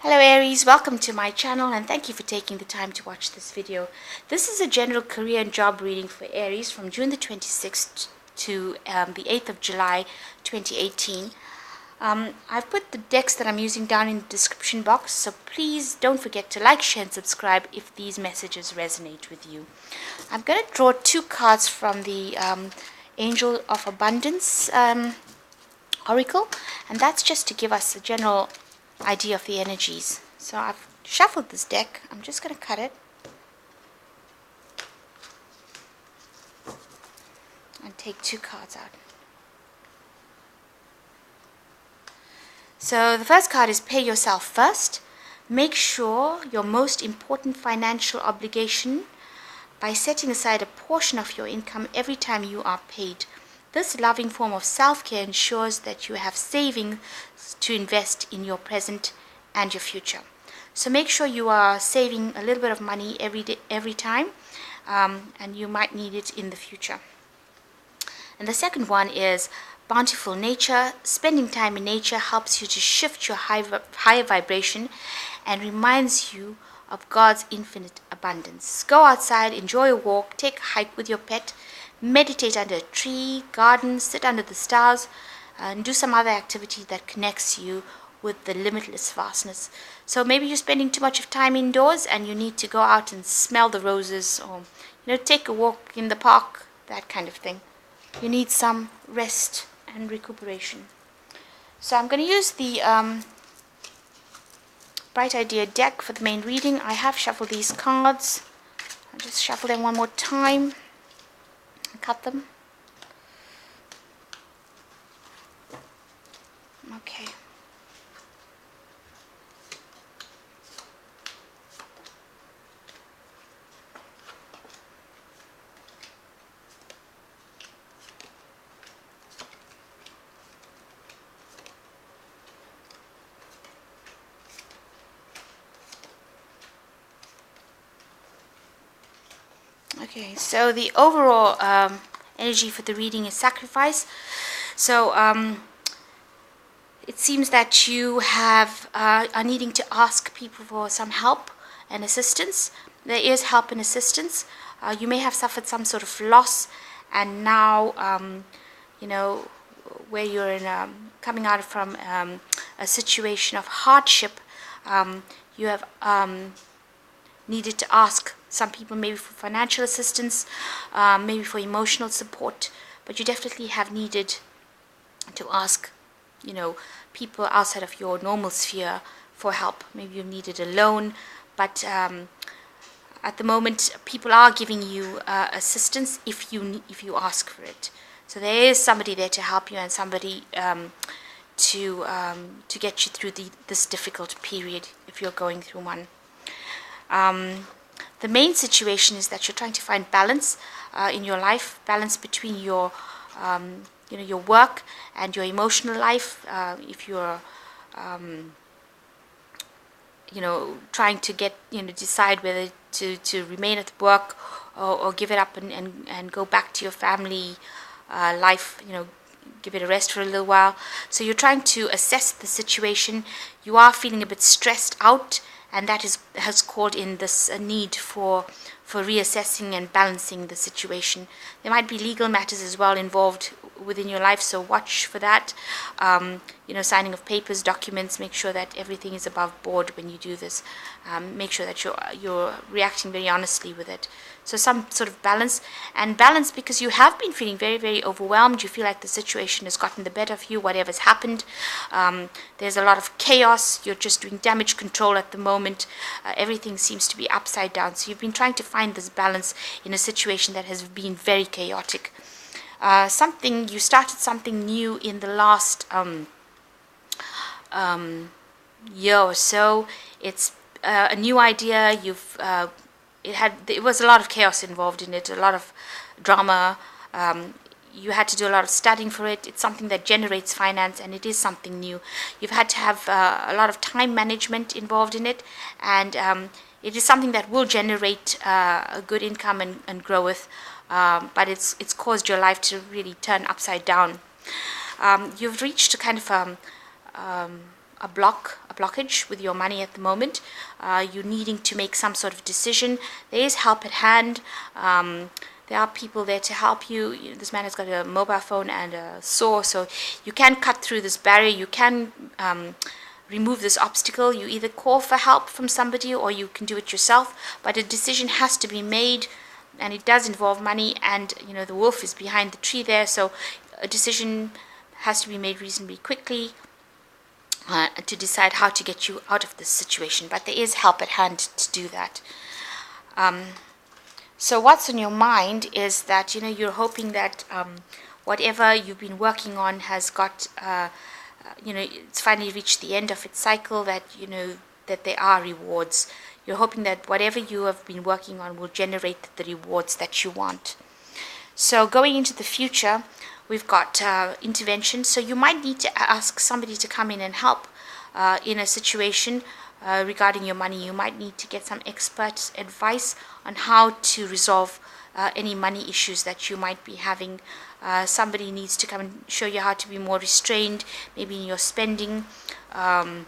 Hello Aries, welcome to my channel and thank you for taking the time to watch this video. This is a general career and job reading for Aries from June the 26th to the 8th of July 2018. I've put the decks that I'm using down in the description box, so please don't forget to like, share and subscribe if these messages resonate with you. I'm going to draw two cards from the Angel of Abundance Oracle, and that's just to give us a general idea of the energies. So I've shuffled this deck. I'm just going to cut it and take two cards out. So the first card is pay yourself first. Make sure your most important financial obligation by setting aside a portion of your income every time you are paid. This loving form of self-care ensures that you have savings to invest in your present and your future. So make sure you are saving a little bit of money every time, and you might need it in the future. And the second one is bountiful nature. Spending time in nature helps you to shift your higher vibration and reminds you of God's infinite abundance. Go outside, enjoy a walk, take a hike with your pet, meditate under a tree, garden, sit under the stars, and do some other activity that connects you with the limitless vastness. So maybe you're spending too much of time indoors and you need to go out and smell the roses, or take a walk in the park, that kind of thing. You need some rest and recuperation. So I'm going to use the Bright Idea deck for the main reading. I have shuffled these cards. I'll just shuffle them one more time and cut them. Okay. Okay, so the overall energy for the reading is sacrifice. So it seems that you are needing to ask people for some help and assistance. There is help and assistance. You may have suffered some sort of loss, and now where you're in coming out from a situation of hardship, you have needed to ask some people maybe for financial assistance, maybe for emotional support, but you definitely have needed to ask people outside of your normal sphere for help. Maybe you needed a loan, but at the moment people are giving you assistance if you ask for it. So there is somebody there to help you, and somebody to get you through this difficult period if you're going through one. The main situation is that you're trying to find balance in your life, balance between your your work and your emotional life. If you're trying to get decide whether to remain at work or give it up and go back to your family life, give it a rest for a little while. So you're trying to assess the situation. You are feeling a bit stressed out, and that has called in this need for reassessing and balancing the situation. There might be legal matters as well involved within your life, so watch for that. Signing of papers, documents. Make sure that everything is above board when you do this. Make sure that you're reacting very honestly with it. So some sort of balance because you have been feeling very, very overwhelmed. You feel like the situation has gotten the better of you, whatever's happened. There's a lot of chaos. You're just doing damage control at the moment. Everything seems to be upside down. So you've been trying to find this balance in a situation that has been very chaotic. You started something new in the last year or so. It's a new idea. It was a lot of chaos involved in it, a lot of drama. You had to do a lot of studying for it. It's something that generates finance, and it is something new. You've had to have a lot of time management involved in it, and it is something that will generate a good income and growth, but it's caused your life to really turn upside down. You've reached a kind of a a blockage with your money at the moment, you're needing to make some sort of decision, there is help at hand. There are people there to help you. This man has got a mobile phone and a saw, so you can cut through this barrier. You can remove this obstacle. You either call for help from somebody or you can do it yourself, but a decision has to be made, and it does involve money, and the wolf is behind the tree there, so a decision has to be made reasonably quickly to decide how to get you out of this situation. But there is help at hand to do that. So what's on your mind is that you're hoping that whatever you've been working on has got it's finally reached the end of its cycle, that that there are rewards. You're hoping that whatever you have been working on will generate the rewards that you want. So going into the future, we've got intervention. So you might need to ask somebody to come in and help in a situation regarding your money. You might need to get some expert advice on how to resolve any money issues that you might be having. Somebody needs to come and show you how to be more restrained, maybe in your spending. You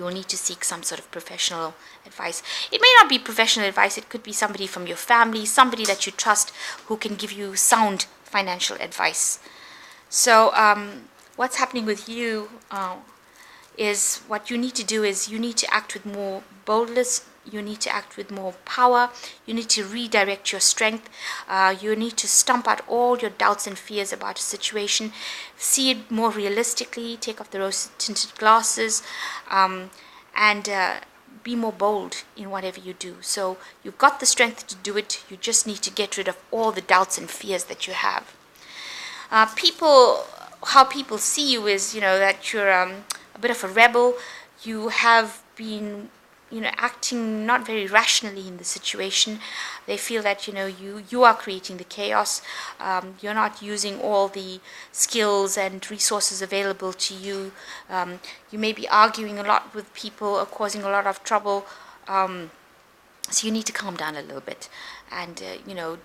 will need to seek some sort of professional advice. It may not be professional advice. It could be somebody from your family, somebody that you trust who can give you sound financial advice. So what's happening with you is what you need to do is you need to act with more boldness. You need to act with more power. You need to redirect your strength. You need to stomp out all your doubts and fears about a situation. See it more realistically. Take off the rose-tinted glasses, and be more bold in whatever you do. So you've got the strength to do it. You just need to get rid of all the doubts and fears that you have. How people see you is, that you're a bit of a rebel. You have been acting not very rationally in the situation. They feel that you are creating the chaos. You're not using all the skills and resources available to you. You may be arguing a lot with people or causing a lot of trouble. So you need to calm down a little bit and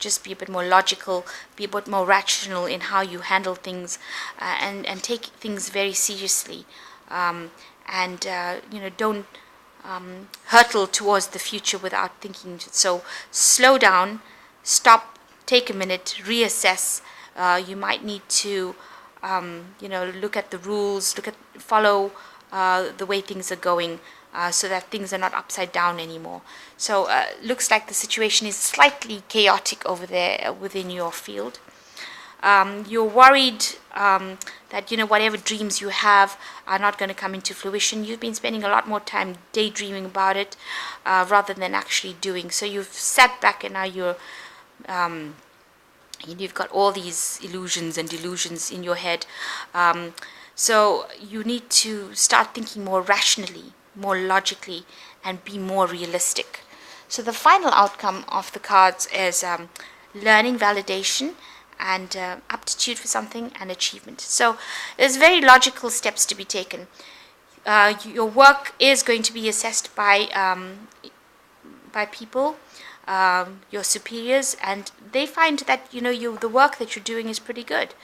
just be a bit more logical, be a bit more rational in how you handle things, and take things very seriously, don't hurtle towards the future without thinking. So slow down, stop, take a minute, reassess. You might need to look at the rules, follow the way things are going, so that things are not upside down anymore. So looks like the situation is slightly chaotic over there within your field. You're worried that whatever dreams you have are not going to come into fruition. You've been spending a lot more time daydreaming about it rather than actually doing. So you've sat back and now you've got all these illusions and delusions in your head. So you need to start thinking more rationally, more logically, and be more realistic. So the final outcome of the cards is learning, validation, and aptitude for something, and achievement. So there's very logical steps to be taken. Your work is going to be assessed by people, your superiors, and they find that the work that you're doing is pretty good.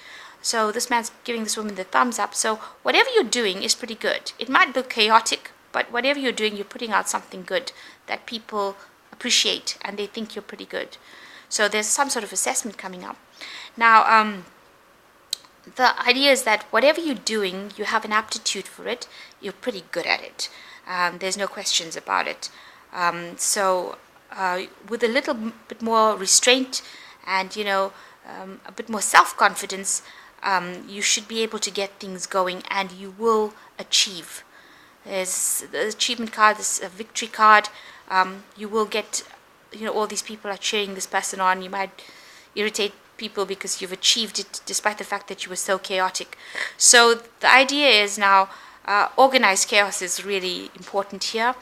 So this man's giving this woman the thumbs up. So whatever you're doing is pretty good. It might look chaotic, but whatever you're doing, you're putting out something good that people appreciate, and they think you're pretty good. So there's some sort of assessment coming up. Now, the idea is that whatever you're doing, you have an aptitude for it. You're pretty good at it. There's no questions about it. So with a little bit more restraint and, a bit more self-confidence, you should be able to get things going, and you will achieve. There's the achievement card, this victory card. You will get, all these people are cheering this person on. You might irritate people because you've achieved it despite the fact that you were so chaotic. So the idea is now organized chaos is really important here,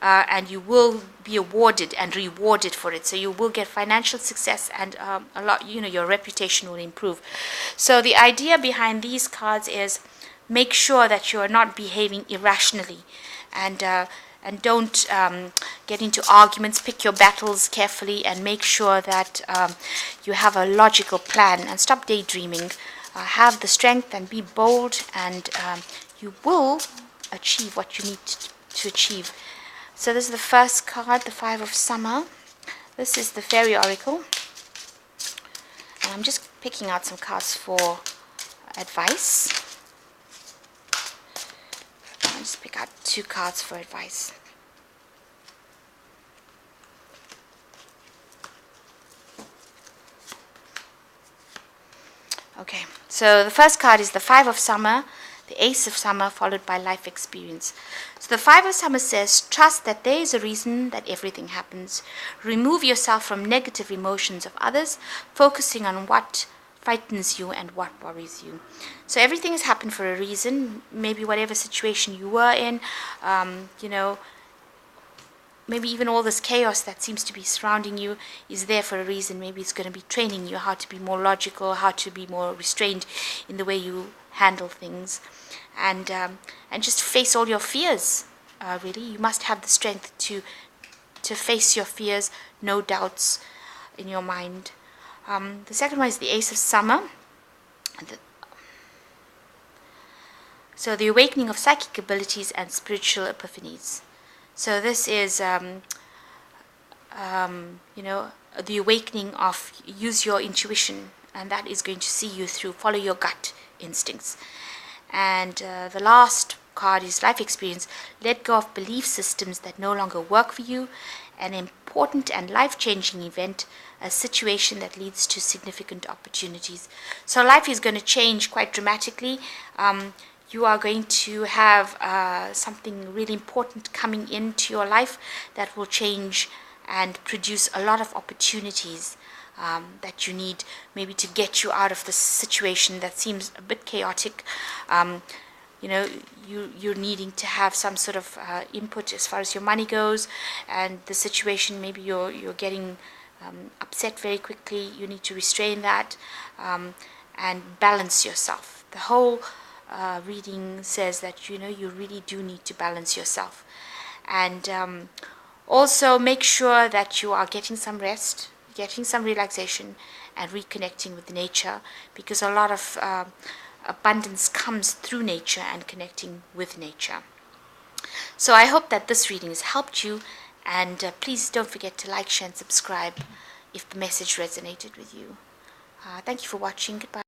and you will be awarded and rewarded for it. So you will get financial success, and a lot, your reputation will improve. So the idea behind these cards is make sure that you are not behaving irrationally, and don't get into arguments. Pick your battles carefully and make sure that you have a logical plan, and stop daydreaming. Have the strength and be bold, and you will achieve what you need to achieve. So this is the first card, the Five of Summer. This is the Fairy Oracle. And I'm just picking out some cards for advice. I'll just pick out 2 cards for advice. Okay, so the first card is the Five of Summer, the Ace of Summer, followed by life experience. So the Five of Summer says, trust that there is a reason that everything happens. Remove yourself from negative emotions of others, focusing on what frightens you and what worries you. So everything has happened for a reason. Maybe whatever situation you were in, maybe even all this chaos that seems to be surrounding you is there for a reason. Maybe it's going to be training you how to be more logical, how to be more restrained in the way you handle things, and just face all your fears. Really, you must have the strength to face your fears, no doubts in your mind. The second one is the Ace of Summer. So the awakening of psychic abilities and spiritual epiphanies. So this is, the awakening of use your intuition, and that is going to see you through. Follow your gut instincts. And the last card is life experience. Let go of belief systems that no longer work for you. An important and life-changing event, a situation that leads to significant opportunities. So life is going to change quite dramatically. You are going to have something really important coming into your life that will change and produce a lot of opportunities that you need maybe to get you out of this situation that seems a bit chaotic. You're needing to have some sort of input as far as your money goes, and the situation, maybe you're getting upset very quickly. You need to restrain that and balance yourself. The whole reading says that you really do need to balance yourself, and also make sure that you are getting some rest, getting some relaxation, and reconnecting with nature, because a lot of abundance comes through nature and connecting with nature. So I hope that this reading has helped you, and please don't forget to like, share, and subscribe if the message resonated with you. Thank you for watching. Goodbye.